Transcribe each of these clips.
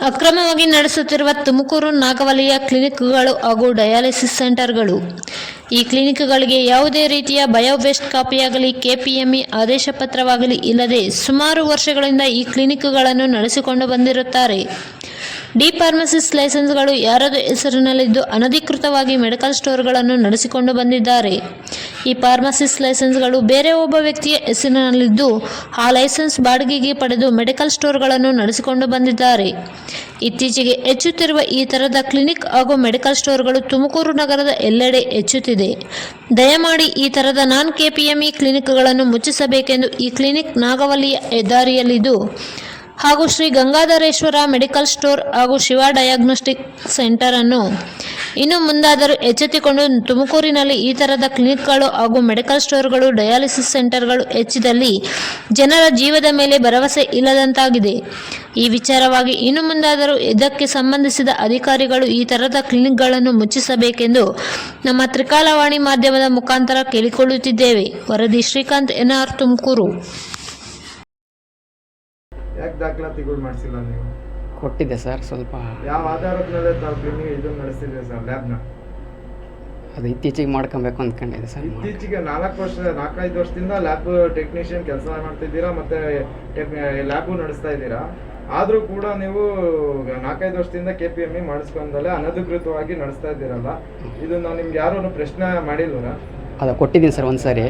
ಅಕ್ರಮವಾಗಿ ನಡೆಸುತ್ತಿರುವ ತುಮಕೂರು ನಾಗವಲಯ ಕ್ಲಿನಿಕ್ಗಳು ಹಾಗೂ ಡಯಾಲಿಸಿಸ್ ಸೆಂಟರ್ಗಳು. ಈ ಕ್ಲಿನಿಕ್ಗಳಿಗೆ ಯಾವುದೇ ರೀತಿಯ ಬಯೋವೆಸ್ಟ್ ಕಾಪಿಯಾಗಲಿ ಕೆಪಿಎಂಇ ಆದೇಶ ಪತ್ರವಾಗಲಿ ಇಲ್ಲದೆ ಸುಮಾರು ವರ್ಷಗಳಿಂದ ಈ ಕ್ಲಿನಿಕ್ಗಳನ್ನು ನಡೆಸಿಕೊಂಡು ಬಂದಿರುತ್ತಾರೆ. ಡಿ ಫಾರ್ಮಸಿಸ್ಟ್ ಲೈಸೆನ್ಸ್ಗಳು ಯಾರದು ಹೆಸರಿನಲ್ಲಿದ್ದು ಅನಧಿಕೃತವಾಗಿ ಮೆಡಿಕಲ್ ಸ್ಟೋರ್ಗಳನ್ನು ನಡೆಸಿಕೊಂಡು ಬಂದಿದ್ದಾರೆ. ಈ ಫಾರ್ಮಸಿಸ್ಟ್ ಲೈಸೆನ್ಸ್ಗಳು ಬೇರೆ ಒಬ್ಬ ವ್ಯಕ್ತಿಯ ಹೆಸರಿನಲ್ಲಿದ್ದು ಆ ಲೈಸೆನ್ಸ್ ಬಾಡಿಗೆಗೆ ಪಡೆದು ಮೆಡಿಕಲ್ ಸ್ಟೋರ್ಗಳನ್ನು ನಡೆಸಿಕೊಂಡು ಬಂದಿದ್ದಾರೆ. ಇತ್ತೀಚೆಗೆ ಹೆಚ್ಚುತ್ತಿರುವ ಈ ಥರದ ಕ್ಲಿನಿಕ್ ಹಾಗೂ ಮೆಡಿಕಲ್ ಸ್ಟೋರ್ಗಳು ತುಮಕೂರು ನಗರದ ಎಲ್ಲೆಡೆ ಹೆಚ್ಚುತ್ತಿದೆ. ದಯಮಾಡಿ ಈ ಥರದ ನಾನ್ ಕೆಪಿಎಂಇ ಕ್ಲಿನಿಕ್ಗಳನ್ನು ಮುಚ್ಚಿಸಬೇಕೆಂದು ಈ ಕ್ಲಿನಿಕ್ ನಾಗವಲ್ಲಿಯ ಹೆದ್ದಾರಿಯಲ್ಲಿದ್ದು ಹಾಗೂ ಶ್ರೀ ಗಂಗಾಧರೇಶ್ವರ ಮೆಡಿಕಲ್ ಸ್ಟೋರ್ ಹಾಗೂ ಶಿವ ಡಯಾಗ್ನೋಸ್ಟಿಕ್ ಸೆಂಟರ್ ಅನ್ನು ಇನ್ನು ಮುಂದಾದರೂ ಎಚ್ಚೆತ್ತುಕೊಂಡು ತುಮಕೂರಿನಲ್ಲಿ ಈ ಥರದ ಕ್ಲಿನಿಕ್ಗಳು ಹಾಗೂ ಮೆಡಿಕಲ್ ಸ್ಟೋರ್ಗಳು ಡಯಾಲಿಸಿಸ್ ಸೆಂಟರ್ಗಳು ಹೆಚ್ಚಿದಲ್ಲಿ ಜನರ ಜೀವದ ಮೇಲೆ ಭರವಸೆ ಇಲ್ಲದಂತಾಗಿದೆ. ಈ ವಿಚಾರವಾಗಿ ಇನ್ನು ಮುಂದಾದರೂ ಇದಕ್ಕೆ ಸಂಬಂಧಿಸಿದ ಅಧಿಕಾರಿಗಳು ಈ ಥರದ ಕ್ಲಿನಿಕ್ಗಳನ್ನು ಮುಚ್ಚಿಸಬೇಕೆಂದು ನಮ್ಮ ತ್ರಿಕಾಲವಾಣಿ ಮಾಧ್ಯಮದ ಮುಖಾಂತರ ಕೇಳಿಕೊಳ್ಳುತ್ತಿದ್ದೇವೆ. ವರದಿ ಶ್ರೀಕಾಂತ್ ಎನ್ಆರ್, ತುಮಕೂರು. ಯಾಕೆ ದಾಖಲಾತಿಗಳು ಮಾಡಿಸಿಲ್ಲ ನೀವು? ಕೊಟ್ಟಿದ್ದೆ ಸರ್. ಸ್ವಲ್ಪ ಯಾವ ಆಧಾರದ ಮೇಲೆ ತಾವು ಕ್ಲಿನಿಕ್ ಇದನ್ನು ನಡೆಸ್ತಿದ್ದೀವಿ ಸರ್ ಲ್ಯಾಬ್ನ? ಅದು ಇತ್ತೀಚೆಗೆ ಮಾಡ್ಕೊಬೇಕು ಅಂದ್ಕೊಂಡಿದ್ದೆ ಸರ್. ಇತ್ತೀಚೆಗೆ 4-5 ವರ್ಷದಿಂದ ಲ್ಯಾಬ್ ಟೆಕ್ನಿಷಿಯನ್ ಕೆಲಸ ಮಾಡ್ತಿದ್ದೀರಾ ಮತ್ತೆ ಲ್ಯಾಬು ನಡೆಸ್ತಾ ಇದ್ದೀರಾ. ಆದರೂ ಕೂಡ ನೀವು 4-5 ವರ್ಷದಿಂದ KPME ಮಾಡಿಸ್ಕೊಂಡಲ್ಲೇ ಅನಧಿಕೃತವಾಗಿ ನಡೆಸ್ತಾ ಇದ್ದೀರಲ್ಲ, ಇದನ್ನ ನಿಮ್ಗೆ ಯಾರು ಪ್ರಶ್ನೆ ಮಾಡಿಲ್ವರ? ಅದು ಕೊಟ್ಟಿದ್ದೀನಿ ಸರ್ ಒಂದ್ಸರಿ.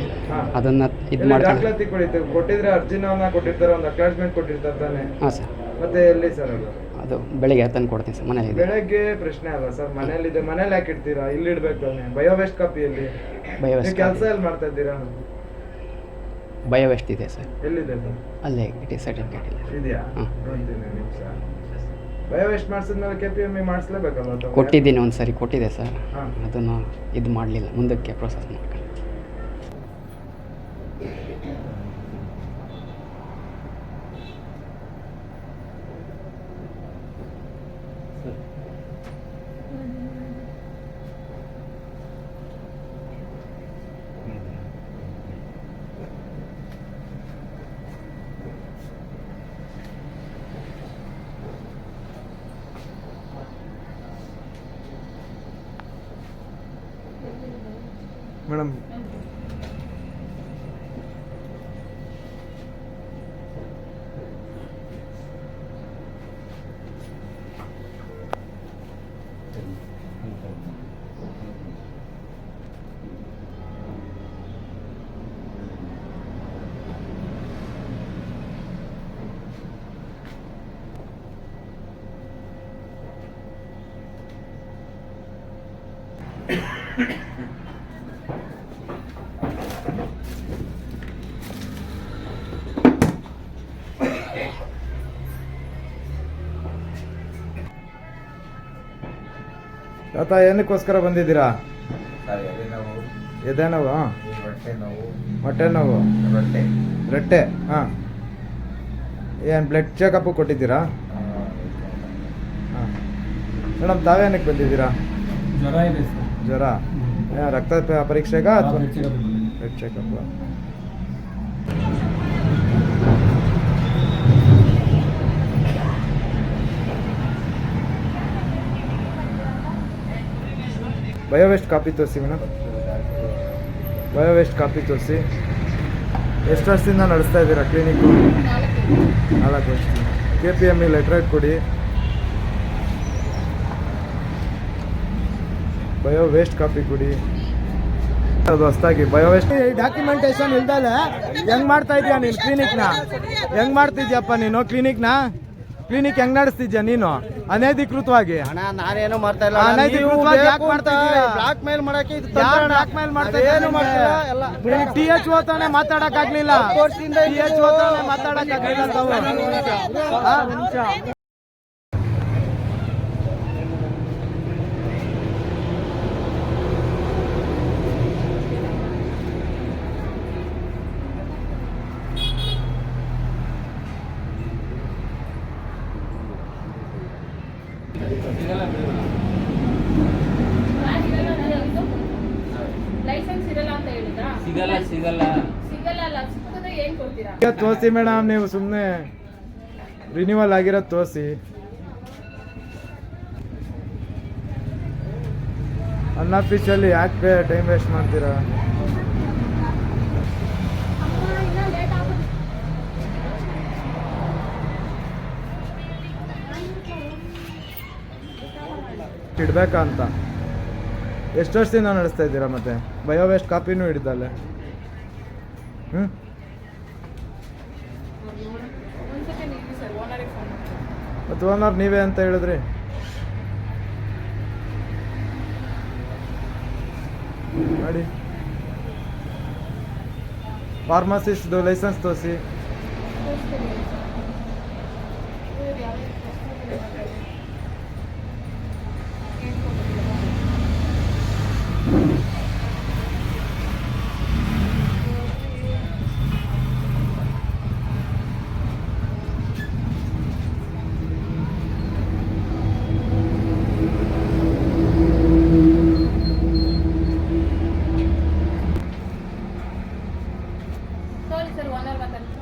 ಅದನ್ನ ಇದು ಮಾಡಿ ದಾಖಲಾತಿ ಕೊಟ್ಟಿದ್ರೆ ಅರ್ಜಿನ ಕೊಟ್ಟಿರ್ತಾರೆ, ಒಂದು ಅಟ್ಯಾಚ್ಮೆಂಟ್ ಕೊಟ್ಟಿರ್ತಾರೆ ತಾನೆ? ಹಾಂ ಸರ್. ಮತ್ತೆ ಎಲ್ಲಿ ಸರ್ ಅದು ಬೆಳಿಗ್ಗೆ ತಂದು ಕೊಡ್ತೀನಿ ಸರ್. ಮನೇಲಿ ಬೆಳಗ್ಗೆ ಪ್ರಶ್ನೆ ಅಲ್ಲ ಸರ್, ಮನೇಲಿದೆ. ಮನೇಲಿ ಯಾಕೆ ಇಡ್ತೀರಾ? ಇಲ್ಲಿ ಇಡ್ಬೇಕು ತಾನೆ. ಬಯೋವೆಸ್ಟ್ ಕಾಪಿಯಲ್ಲಿ ಕೆಲಸ ಎಲ್ಲಿ ಮಾಡ್ತಾ ಇದ್ದೀರಾ? ಬಯೋವೆಸ್ಟ್ ಇದೆ ಸರ್. ಎಲ್ಲಿದೆ? ಅಲ್ಲೇ ಸರ್ಟಿಫಿಕೇಟ್ ಇದೆಯಾ? ನೋಡ್ತೀನಿ ನಿಮಿಷ. ಬಯೋವೆಸ್ಟ್ ಮಾಡಿಸಿದ್ಮೇಲೆ KPME ಮಾಡಿಸ್ಲೇಬೇಕಲ್ಲ? ಕೊಟ್ಟಿದ್ದೀನಿ ಒಂದ್ಸರಿ, ಕೊಟ್ಟಿದೆ ಸರ್. ಅದನ್ನು ಇದು ಮಾಡಲಿಲ್ಲ, ಮುಂದಕ್ಕೆ ಪ್ರೊಸೆಸ್ ಮಾಡ್ಕೊಂಡು. ಮೇಡಮ್, ತಾತ ಏನಕ್ಕೋಸ್ಕರ ಬಂದಿದ್ದೀರಾ? ಎದೆ ನೋವು, ಹೊಟ್ಟೆ ನೋವು, ರೊಟ್ಟೆ. ಹಾಂ, ಏನು ಬ್ಲಡ್ ಚೆಕಪ್ ಕೊಟ್ಟಿದ್ದೀರಾ? ಹಾಂ ಮೇಡಮ್, ತಾವೇನಕ್ಕೆ ಬಂದಿದ್ದೀರಾ? ಜ್ವರ ಇದೆ ಸರ್. ಜ್ವರ? ರಕ್ತ ಪರೀಕ್ಷೆಗ ಅಥವಾ ಬ್ಲಡ್ ಚೆಕಪ್? ಬಯೋವೆಸ್ಟ್ ಕಾಪಿ ತೋರಿಸಿ ಮೇಡಮ್. ಬಯೋವೆಸ್ಟ್ ಕಾಪಿ ತೋರಿಸಿ. ಎಷ್ಟು ವರ್ಷದಿಂದ ನಡೆಸ್ತಾ ಇದ್ದೀರಾ ಕ್ಲಿನಿಕ್ಕು? 4 ವರ್ಷದಿಂದ. KPME ಲೆಟ್ರೇಟ್ ಕೊಡಿ. ಬಯೋವೆಸ್ಟ್ ಕಾಪಿ ಕೊಡಿ. ಅದು ಹೊಸದಾಗಿ ಬಯೋವೆಸ್ಟ್ ಡಾಕ್ಯುಮೆಂಟೇಶನ್ ಇಲ್ದಲೆ ಹೆಂಗ್ ಮಾಡ್ತಾ ಇದೀಯ ನೀನು ಕ್ಲಿನಿಕ್ನ? ಹೆಂಗ್ ಮಾಡ್ತಿದ್ಯಪ್ಪ ನೀನು ಕ್ಲಿನಿಕ್ ಹೆಂಗ್ ನಡೆಸ್ತಿದ್ಯಾ ನೀನು ಅನಧಿಕೃತವಾಗಿ? ನಾನೇನು ಮಾಡ್ತಾ ಇಲ್ಲ. ಅನಧಿಕೃತವಾಗಿ ಯಾಕೆ ಮಾಡ್ತಾ ಇದೀಯ? ಬ್ಲಾಕ್ ಮೇಲ್ ಮಾಡಕ್ಕೆ ಇದು ಬ್ಲಾಕ್ ಮೇಲ್ ಮಾಡ್ತಾ ಏನು ಮಾಡ್ತಿಲ್ಲ? THO ತಾನೇ ಮಾತಾಡಕ್ ಆಗ್ಲಿಲ್ಲ. THO ತಾನೇ ಮಾತಾಡಕ್ ಆಗ್ಲಿಲ್ಲ ತಾವು. ಲೈಸೆನ್ಸ್ ಇರಲ್ಲ ಅಂತ ಹೇಳಿದ್ರಾ? ಸಿಗಲ್ಲ ಸಿಗಲ್ಲ. ಸಿಕ್ಕದ್ರೆ ಏನ್ ಕೊಡ್ತೀರಾ? ತೋರಿಸಿ ಮೇಡಮ್, ನೀವು ಸುಮ್ಮನೆ ರಿನ್ಯೂವಲ್ ಆಗಿರೋದು ತೋರಿಸಿ. ಅನ್ಅಫಿಷಿಯಲಿ ಯಾಕೆ ಟೈಮ್ ವೇಸ್ಟ್ ಮಾಡ್ತೀರಾ? ಇಡ್ಬೇಕಾ ಅಂತ ಎಷ್ಟು ವರ್ಷದಿಂದ ನಡೆಸ್ತಾ ಇದ್ದೀರಾ? ಮತ್ತೆ ಬಯೋ ವೇಸ್ಟ್ ಕಾಪಿನೂ ಹಿಡಿದಲ್ಲೇ. ಹ್ಞೂ ಒಂದ್ಸತಿ ನೀವು ಸರ್ ಓನರಿಗೆ ಫೋನ್ ಮಾಡ್ತೀನಿ. ಮತ್ತು ಓನರ್ ನೀವೇ ಅಂತ ಹೇಳಿದ್ರಿ. ಮಾಡಿ ಫಾರ್ಮಸಿಸ್ಟ್ದು ಲೈಸೆನ್ಸ್ ತೋರಿಸಿ. ಸರಿ ಸರ್ ಓನರ್ ಮಾತಾಡ್ತೀನಿ.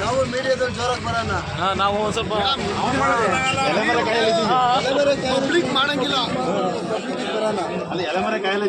ನಾವು ಮೀಡಿಯಾದಲ್ಲಿ ಜೋರಾಗಿ ಬರೋಣ. ನಾವು ಒಂದು ಸ್ವಲ್ಪ ಪಬ್ಲಿಕ್ ಮಾಡಂಗಿಲ್ಲ. ಅಲ್ಲಿ ಎಲೆಮರೆ ಕಾಯಿಲೆ